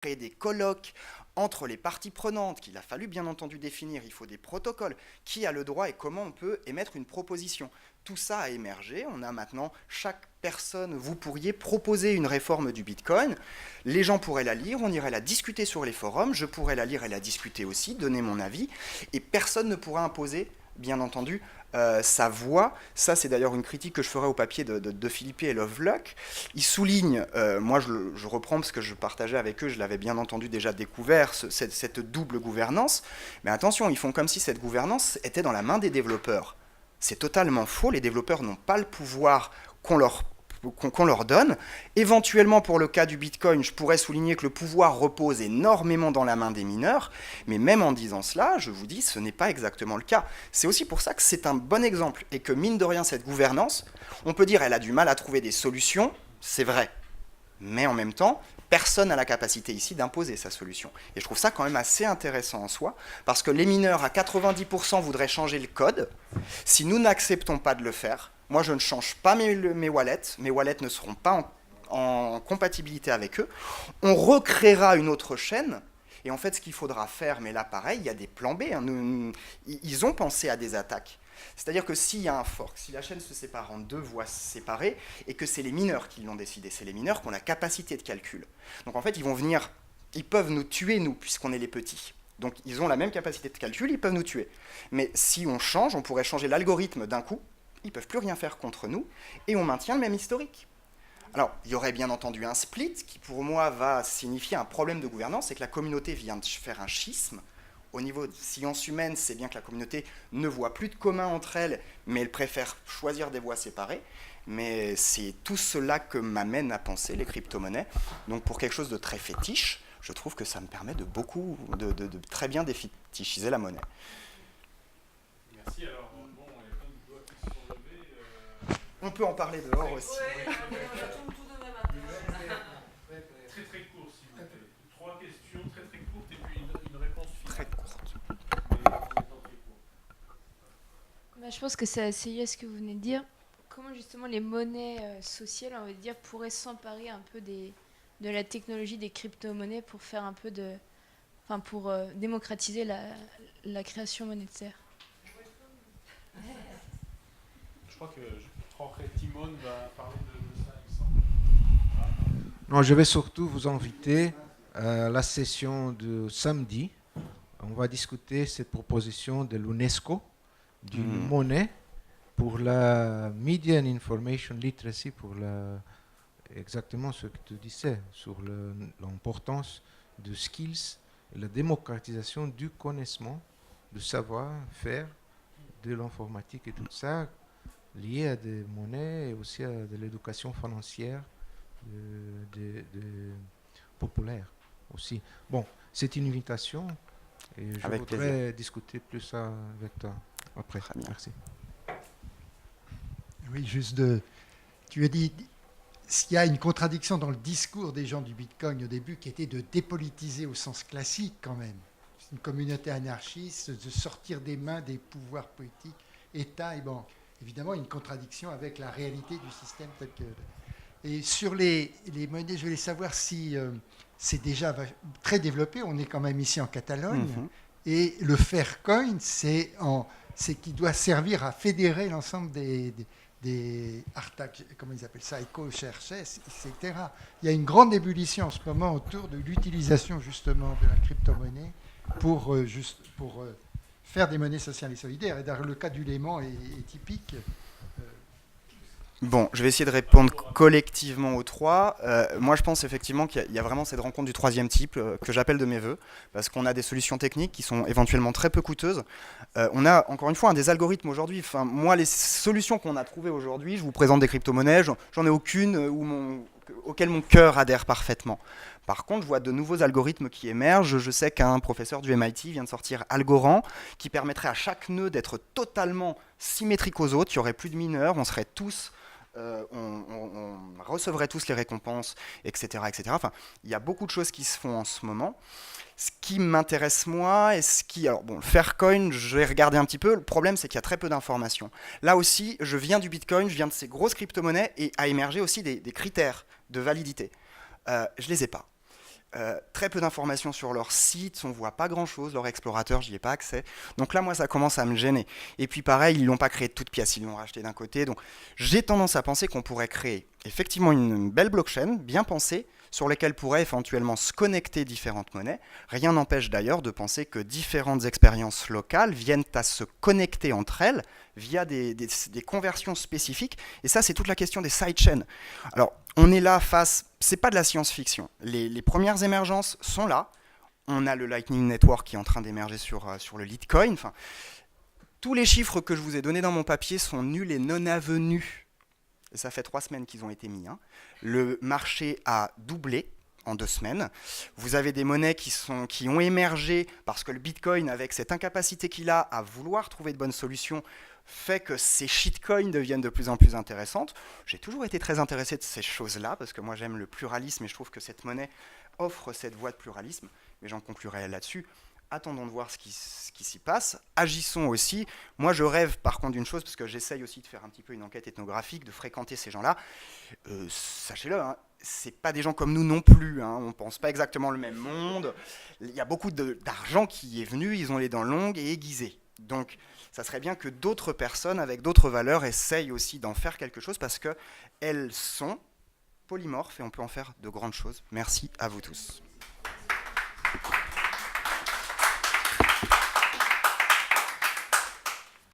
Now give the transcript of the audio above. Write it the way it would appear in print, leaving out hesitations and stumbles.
créer des colloques entre les parties prenantes, qu'il a fallu bien entendu définir, il faut des protocoles, qui a le droit et comment on peut émettre une proposition. Tout ça a émergé, on a maintenant, chaque personne, vous pourriez proposer une réforme du Bitcoin, les gens pourraient la lire, on irait la discuter sur les forums, je pourrais la lire et la discuter aussi, donner mon avis, et personne ne pourra imposer, bien entendu, sa voix. Ça, c'est d'ailleurs une critique que je ferai au papier de Philippe et Lovelock. Ils soulignent, moi je reprends parce que je partageais avec eux, je l'avais bien entendu déjà découvert, cette double gouvernance, mais attention, ils font comme si cette gouvernance était dans la main des développeurs. C'est totalement faux, les développeurs n'ont pas le pouvoir qu'on leur donne. Éventuellement, pour le cas du Bitcoin, je pourrais souligner que le pouvoir repose énormément dans la main des mineurs, mais même en disant cela, je vous dis, ce n'est pas exactement le cas. C'est aussi pour ça que c'est un bon exemple, et que mine de rien, cette gouvernance, on peut dire elle a du mal à trouver des solutions, c'est vrai, mais en même temps, personne n'a la capacité ici d'imposer sa solution. Et je trouve ça quand même assez intéressant en soi, parce que les mineurs à 90% voudraient changer le code. Si nous n'acceptons pas de le faire, moi je ne change pas mes wallets ne seront pas en compatibilité avec eux. On recréera une autre chaîne, et en fait ce qu'il faudra faire, mais là pareil, il y a des plans B, hein, ils ont pensé à des attaques. C'est-à-dire que s'il y a un fork, si la chaîne se sépare en deux voies séparées, et que c'est les mineurs qui l'ont décidé, c'est les mineurs qui ont la capacité de calcul. Donc en fait, ils vont venir, ils peuvent nous tuer, nous, puisqu'on est les petits. Donc ils ont la même capacité de calcul, ils peuvent nous tuer. Mais si on change, on pourrait changer l'algorithme d'un coup, ils ne peuvent plus rien faire contre nous, et on maintient le même historique. Alors, il y aurait bien entendu un split, qui pour moi va signifier un problème de gouvernance, c'est que la communauté vient de faire un schisme. Au niveau de sciences humaines, c'est bien que la communauté ne voit plus de commun entre elles, mais elle préfère choisir des voies séparées. Mais c'est tout cela que m'amène à penser les crypto-monnaies. Donc pour quelque chose de très fétiche, je trouve que ça me permet de très bien défétichiser la monnaie. Merci. Alors, bon, il y a plein de doigts qui se sont levés. On peut en parler dehors aussi. Ouais, on retourne tout demain matin. Très très court, s'il vous plaît. Trois questions très très courtes et puis une réponse Très finale. courte. Mais en étant très court. Bah, je pense que c'est assez lié à ce que vous venez de dire. Comment justement les monnaies sociales, on va dire, pourraient s'emparer un peu de la technologie des crypto-monnaies pour faire un peu de, enfin pour démocratiser la création monétaire. Je crois que Timon va parler de ça, il me semble. Non, je vais surtout vous inviter à la session de samedi. On va discuter cette proposition de l'UNESCO d'une monnaie pour la Media and Information Literacy, pour exactement ce que tu disais sur l'importance de skills, la démocratisation du connaissement, du savoir-faire, de l'informatique et tout ça, lié à des monnaies et aussi à de l'éducation financière populaire aussi. Bon, c'est une invitation et je Avec voudrais plaisir. discuter plus ça avec toi après. Très bien. Merci. Oui, tu as dit, s'il y a une contradiction dans le discours des gens du Bitcoin au début qui était de dépolitiser au sens classique quand même. C'est une communauté anarchiste, de sortir des mains des pouvoirs politiques, État et banques. Évidemment, une contradiction avec la réalité du système tel que... Et sur les monnaies, je voulais savoir si c'est déjà très développé. On est quand même ici en Catalogne. Et le Faircoin, c'est qui doit servir à fédérer l'ensemble des Artac, comment ils appellent ça, éco-chercheurs, etc. Il y a une grande ébullition en ce moment autour de l'utilisation justement de la crypto-monnaie pour faire des monnaies sociales et solidaires. Et dans le cas du Léman est typique. Bon, je vais essayer de répondre collectivement aux trois. Moi, je pense effectivement qu'il y a vraiment cette rencontre du troisième type que j'appelle de mes voeux, parce qu'on a des solutions techniques qui sont éventuellement très peu coûteuses. On a, encore une fois, des algorithmes aujourd'hui. Enfin, moi, les solutions qu'on a trouvées aujourd'hui, je vous présente des crypto-monnaies, j'en ai aucune auquel mon cœur adhère parfaitement. Par contre, je vois de nouveaux algorithmes qui émergent. Je sais qu'un professeur du MIT vient de sortir Algorand, qui permettrait à chaque nœud d'être totalement symétrique aux autres. Il n'y aurait plus de mineurs, on serait tous... on recevrait tous les récompenses, etc., etc. Enfin, il y a beaucoup de choses qui se font en ce moment. Ce qui m'intéresse moi, et ce qui... Alors bon, le Faircoin, je vais regarder un petit peu. Le problème, c'est qu'il y a très peu d'informations. Là aussi, je viens du Bitcoin, je viens de ces grosses crypto-monnaies, et a émergé aussi des critères de validité. Je les ai pas. Très peu d'informations sur leur site, on voit pas grand-chose, leur explorateur, j'y ai pas accès. Donc là, moi, ça commence à me gêner. Et puis pareil, ils l'ont pas créé de toutes pièces, ils l'ont racheté d'un côté. Donc j'ai tendance à penser qu'on pourrait créer effectivement une belle blockchain, bien pensée, sur laquelle pourraient éventuellement se connecter différentes monnaies. Rien n'empêche d'ailleurs de penser que différentes expériences locales viennent à se connecter entre elles via des conversions spécifiques. Et ça, c'est toute la question des sidechains. Alors, on est là face... C'est pas de la science-fiction. Les premières émergences sont là. On a le Lightning Network qui est en train d'émerger sur le Litecoin. Enfin, tous les chiffres que je vous ai donnés dans mon papier sont nuls et non avenus. Et ça fait 3 semaines qu'ils ont été mis. Le marché a doublé en 2 semaines. Vous avez des monnaies qui ont émergé parce que le Bitcoin, avec cette incapacité qu'il a à vouloir trouver de bonnes solutions, fait que ces shitcoins deviennent de plus en plus intéressantes. J'ai toujours été très intéressé de ces choses-là parce que moi j'aime le pluralisme et je trouve que cette monnaie offre cette voie de pluralisme. Mais j'en conclurai là-dessus. Attendons de voir ce qui s'y passe. Agissons aussi. Moi, je rêve par contre d'une chose, parce que j'essaye aussi de faire un petit peu une enquête ethnographique, de fréquenter ces gens-là. Sachez-le, c'est pas des gens comme nous non plus. On pense pas exactement le même monde. Il y a beaucoup d'argent qui est venu, ils ont les dents longues et aiguisées. Donc, ça serait bien que d'autres personnes avec d'autres valeurs essayent aussi d'en faire quelque chose, parce qu'elles sont polymorphes et on peut en faire de grandes choses. Merci à vous tous.